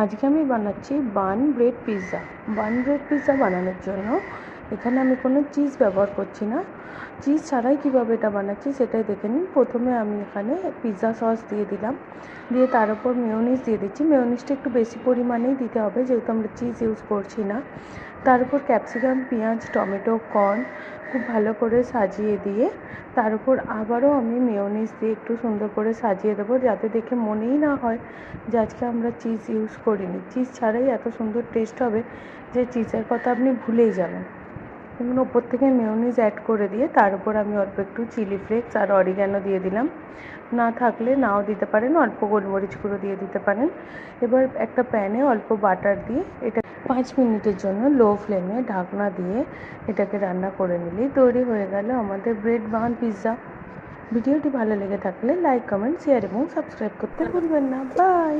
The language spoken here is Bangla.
আজকে আমি বানাচ্ছি বান ব্রেড পিৎজা। বান ব্রেড পিৎজা বানানোর জন্য এখানে আমি কোনো চিজ ব্যবহার করছি না। চিজ ছাড়াই কীভাবে এটা বানাচ্ছি সেটাই দেখে নিন। প্রথমে আমি এখানে পিৎজা সস দিয়ে দিলাম, দিয়ে তার উপর মেয়োনিজ দিয়ে দিচ্ছি। মেয়োনিজটা একটু বেশি পরিমাণেই দিতে হবে যেহেতু আমরা চিজ ইউজ করছি না। তার উপর ক্যাপসিকাম, পেঁয়াজ, টমেটো, কর্ন খুব ভালো করে সাজিয়ে দিয়ে তার উপর আবারও আমি মেয়োনিজ দিয়ে একটু সুন্দর করে সাজিয়ে দেবো, যাতে দেখে মনেই না হয় যে আজকে আমরা চিজ ইউজ করিনি। চিজ ছাড়াই এত সুন্দর টেস্ট হবে যে চিজের কথা আপনি ভুলেই যাবেন। এবং ওপর থেকে মেয়োনিজ অ্যাড করে দিয়ে তার উপর আমি অল্প একটু চিলি ফ্লেক্স আর অরিগ্যানো দিয়ে দিলাম। না থাকলে নাও দিতে পারেন, অল্প গোলমরিচ গুঁড়ো দিয়ে দিতে পারেন। এবার একটা প্যানে অল্প বাটার দিয়ে এটা 5 মিনিটের জন্য লো ফ্লেমে ঢাকনা দিয়ে এটাকে রান্না করে নিলেই তৈরি হয়ে গেল আমাদের ব্রেড বান পিৎজা। ভিডিওটি ভালো লেগে থাকলে লাইক, কমেন্ট, শেয়ার এবং সাবস্ক্রাইব করতে ভুলবেন না। বাই।